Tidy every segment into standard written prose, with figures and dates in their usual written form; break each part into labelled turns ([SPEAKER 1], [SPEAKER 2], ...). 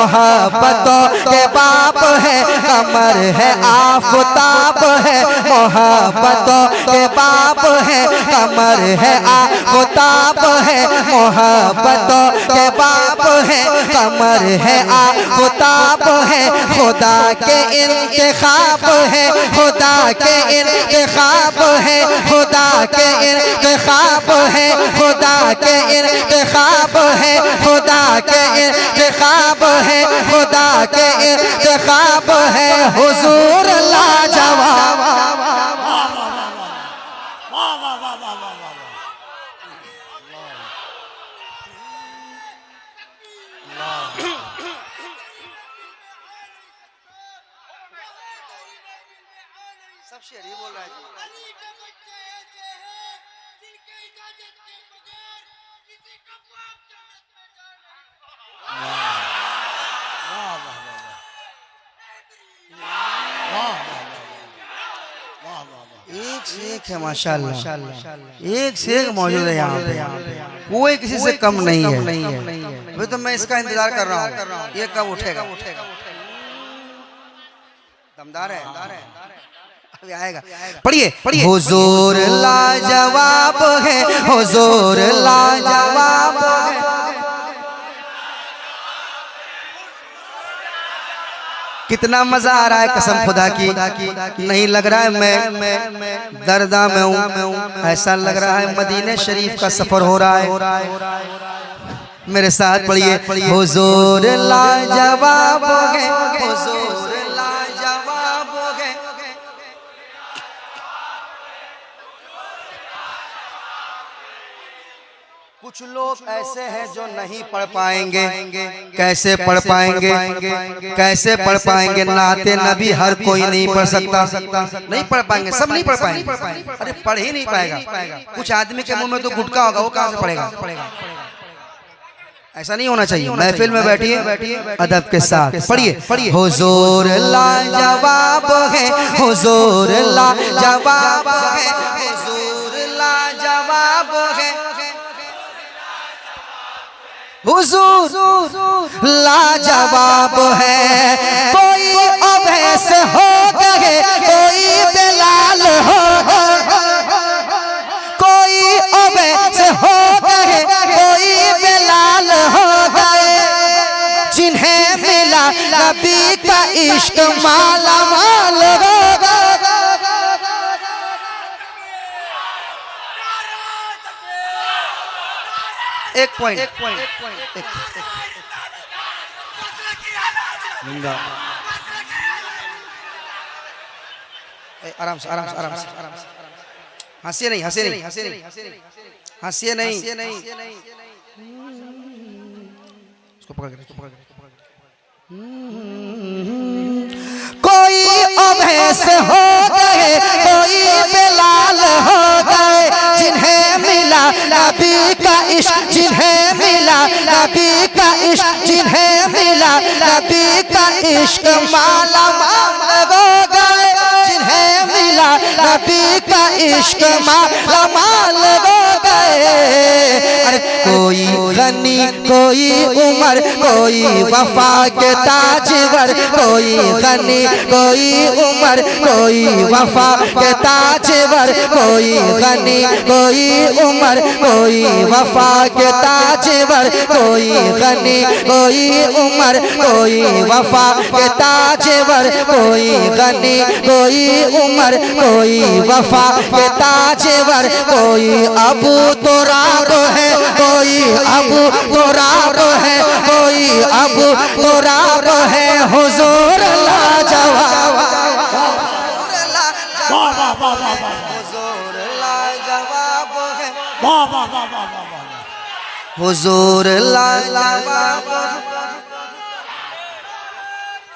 [SPEAKER 1] मोहब्बतों के बाप है, कमर है आफताब है, मोहब्बतों के बाप है, कमर है आफताब है, मोहब्बतों के बाप है, कमर है आफताब है, खुदा के इंतखाब है, खुदा के इंतखाब है, खुदा के इंतखाब है, खुदा के इंतखाब है, खुदा के इंतखाब है, खुदा के इंतखाब है, हुजूर लाजवाब। सब शेर ही बोल रहा है। एक से एक है माशाल्लाह, एक से एक मौजूद है यहाँ पे, कोई किसी से कम नहीं है। अभी तो मैं इसका इंतजार कर रहा हूँ, ये कब उठेगा। दमदार है, अभी आएगा। पढ़िए पढ़िए। हुजूर लाजवाब है, हुजूर लाजवाब है। कितना मजा आ रहा है कसम खुदा की, नहीं लग रहा है मैं दर्दा में हूँ, ऐसा लग रहा है मदीने शरीफ का सफर हो रहा है। मेरे साथ पढ़िए। हुजूर लाजवाब है, हुजूर लाजवाब है। कुछ लोग ऐसे हैं जो नहीं पढ़ पाएंगे, कैसे पढ़ पाएंगे, कैसे पढ़ पाएंगे। नाते नबी हर कोई नहीं पढ़ सकता, नहीं पढ़ पाएंगे, सब नहीं पढ़ पाएंगे। अरे पढ़ ही नहीं पाएगा। कुछ आदमी के मुंह में तो गुटखा होगा, वो कहाँ से पढ़ेगा। ऐसा नहीं होना चाहिए। महफिल में बैठिए अदब के साथ, पढ़िए। हुजूर लाजवाब है, हुजूर लाजवाब है, हुजूर लाजवाब है, हुजूर लाजवाब है। कोई अवैस हो गए, कोई बेलाल हो गए, कोई अवैस हो गए, कोई बेलाल हो गए। जिन्हें मिला नबी का इश्क माला माल हो गए। एक पॉइंट, आराम से, आराम से, आराम से, हंसिए नहीं, हंसिए नहीं, हंसिए नहीं। उसको पकड़ के, कोई अवैस हो गए, कोई बेलाल हो गए। जिन्हें मिला नबी का इश्क, जिन्हें मिला नबी का इश्क, जिन्हें मिला नबी का इश्क माला माल हो गए। जिन्हें मिला नबी का इश्क माला माल हो गए। अरे कोई गनी, कोई उमर, कोई वफा के ताजवर, कोई गनी, कोई उमर, कोई वफा के ताजवर, कोई गनी, कोई उमर, कोई वफा के ताजवर, कोई गनी, कोई उमर, कोई वफा के ताजवर, कोई गनी, कोई उमर, कोई वफा के ताजवर। कोई अबू तुराब है, कोई अबू तुराब है, कोई अबू तुराब है। हुजूर लाजवाब, हुजूर लाजवाब है, हुजूर लाजवाब,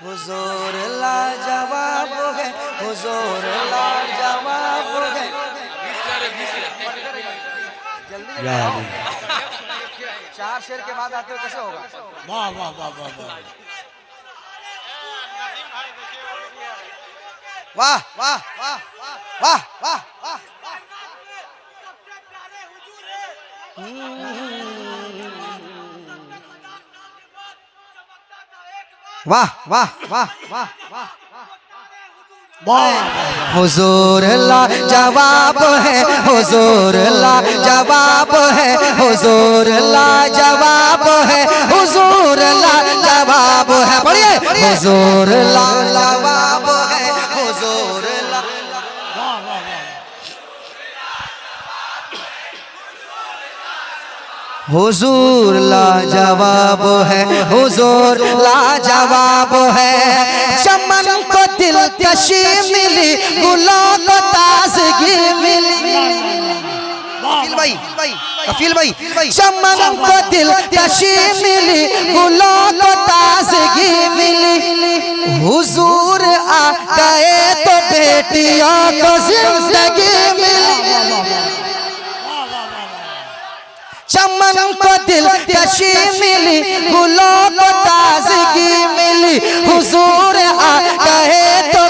[SPEAKER 1] हुजूर लाजवाब है, हुजूर लाजवाब है। जल्दी 4 शेर के बाद आते हो कैसे होगा। वाह वाह वाह वाह वाह वाह वाह वाह वाह वाह। वाह वाह वाह वाह हुजूर ला जवाब है, हुजूर ला जवाब है, हुजूर ला जवाब है, हुजूर ला जवाब है। पढ़िए हुजूर ला जवाब है, हुजूर ला हुजूर ला जवाब है, हुजूर ला जवाब है। चमन को दिलकशी मिली, गुलों को ताजगी मिली। कफील भाई चमन को दिलकशी मिली, गुलों को ताजगी मिली। हुजूर आ गए तो बेटियों को जिंदगी मिली। चमन को दिलकशी मिली, गुलों को ताजगी मिली। हुजूर आ गए तो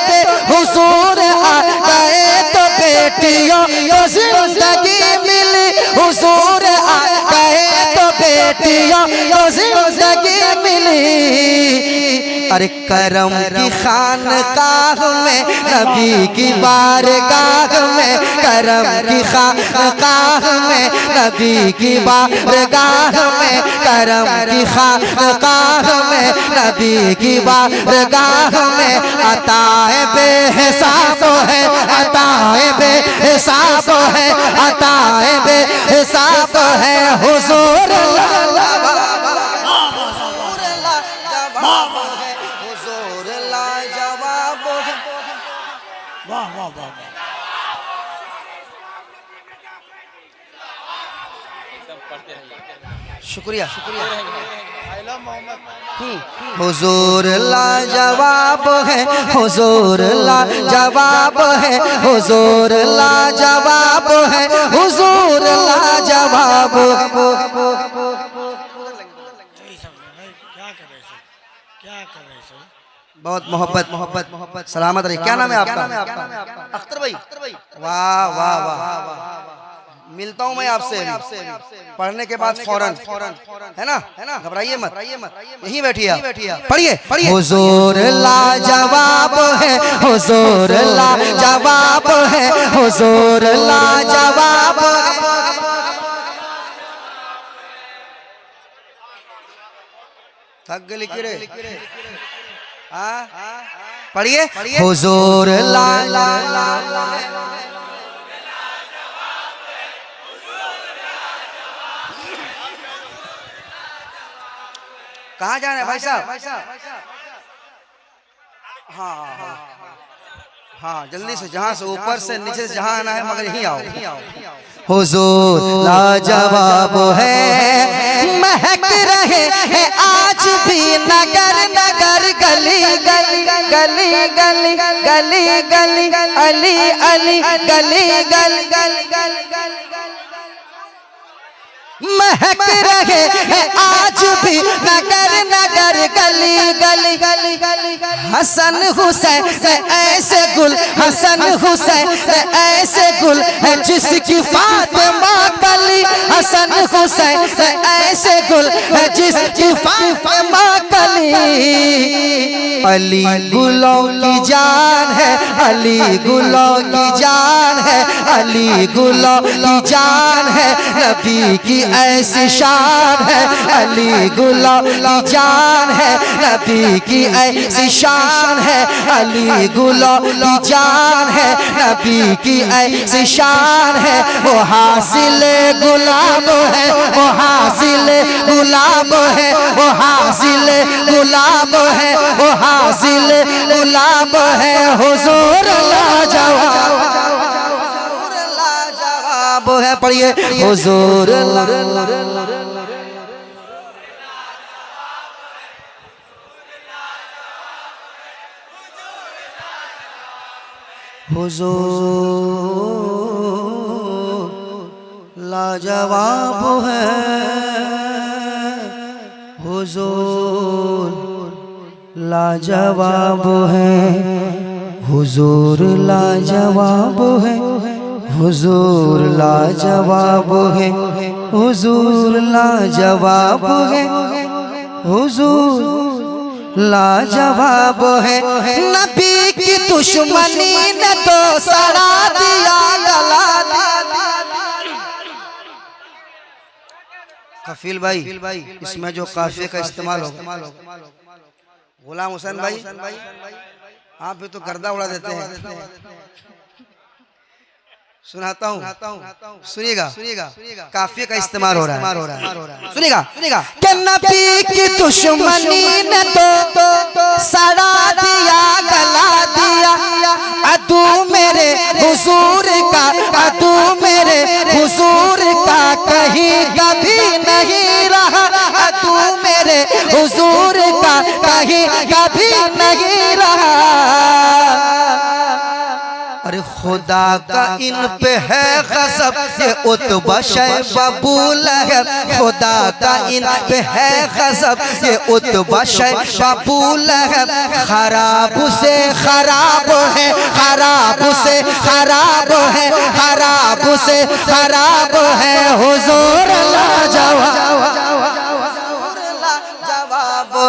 [SPEAKER 1] हुजूर आ गए तो बेटियों को जिंदगी मिली। हुजूर आ गए तो बेटियों को जिंदगी मिली। अरे करम की खानकाह में, नबी की बारगाह में, करम की खानकाह में, नबी की बारगाह में, करम की खानकाह में, नबी की बारगाह में। अताए बेहिसाब है, अताए बेहिसाब है, अताए बेहिसाब है। हुजूर ला शुक्रिया शुक्रिया। हुजूर ला जवाब है, हुजूर ला जवाब है, हुजूर ला जवाब है, हुजूर ला जवाब। बहुत मोहब्बत मोहब्बत मोहब्बत। सलामत रही। क्या नाम है आपका? अख्तर भाई। वाह वाह वाह। मिलता हूँ मैं आपसे पढ़ने के बाद फौरन, है ना? घबराइए मत, यहीं बैठिए आप। पढ़िए पढ़िए। हुजूर ला जवाब है, हुजूर ला जवाब है, हुजूर ला जवाब। थक गली किरे। पढ़िए हुजूर ला कहाँ जाना है भाई साहब? हाँ हाँ हाँ जल्दी से, जहाँ से ऊपर से नीचे से जहाँ आना है, मगर यहीं आओ। हुजूर लाजवाब है, महक रहे हैं आज भी नगर नगर, गली गली गली गली गली गली, अली अली गली गली गली, महक रहे हैं आज भी नगर नगर, गली गली गली गली। हसन हुसैन ऐसे गुल, हसन हुसैन ऐसे गुल है जिसकी फातिमा कली। हसन हुसैन ऐसे गुल है जिसकी फातिमा कली। अली गुलों की जान है, अली गुलों की जान है, अली गुलों की जान है, नबी की ऐसी शान है। अली गुलों की जान है, नबी की ऐसी शान है। अली गुलों की जान है, नबी की ऐसी शान है। वो हासिल गुलाब है, वो हासिल गुलाब है, वो हासिल गुलाब है, वो हासिल गुलाब है। हुजूर लाजवाब है। पढ़िए हुजूर हुजूर लाजवाब है, हुजूर लाजवाब है, हुजूर लाजवाब है, हुजूर लाजवाब है, हुजूर लाजवाब है, हुजूर लाजवाब है नबी की दुश्मनी ने तो सड़ा दिया गला। कफील भाई इसमें जो काफिये का इस्तेमाल होगा, गुलाम हुसैन भाई आप भी तो गर्दा उड़ा देते हैं। सुनाता हूँ, सुनिएगा, काफिये का इस्तेमाल हो रहा है, सुनिएगा। कि नबी की दुश्मनी ने तो सड़ा दिया गला दिया, अदू मेरे हुजूर का, अदू मेरे हुजूर का कहीं कभी नहीं रहा, अदू मेरे हुजूर का कहीं कभी नहीं रहा। अरे खुदा का इन पे है गज़ब, ये उतबा शैबा अबू लहब, खुदा का इन पे है गज़ब, ये उतबा शैबा अबू लहब। खराब से खराब है, खराब से खराब है, खराब से खराब है हुजूर लाजवाब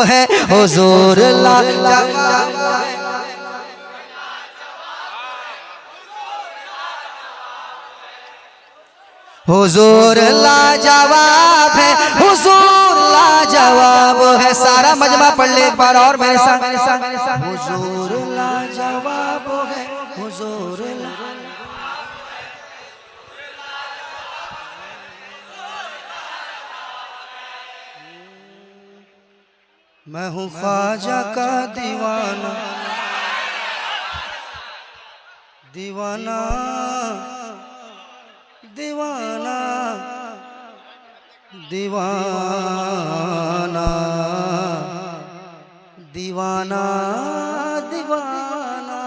[SPEAKER 1] है, हुजूर लाजवाब है। हुजूर लाजवाब है, हुजूर लाजवाब है। सारा मजमा पढ़ ले एक बार और मेरे साथ। हुजूर लाजवाब है, हुजूर मैं हूँ ख्वाजा का दीवाना, दीवाना दीवाना दीवाना दीवाना दीवाना।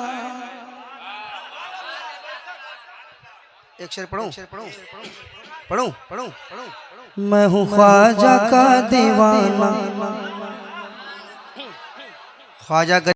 [SPEAKER 1] एक शेर पढ़ूं, पढ़ूं, पढ़ूं, मैं हूँ ख्वाजा का दीवाना, ख्वाजा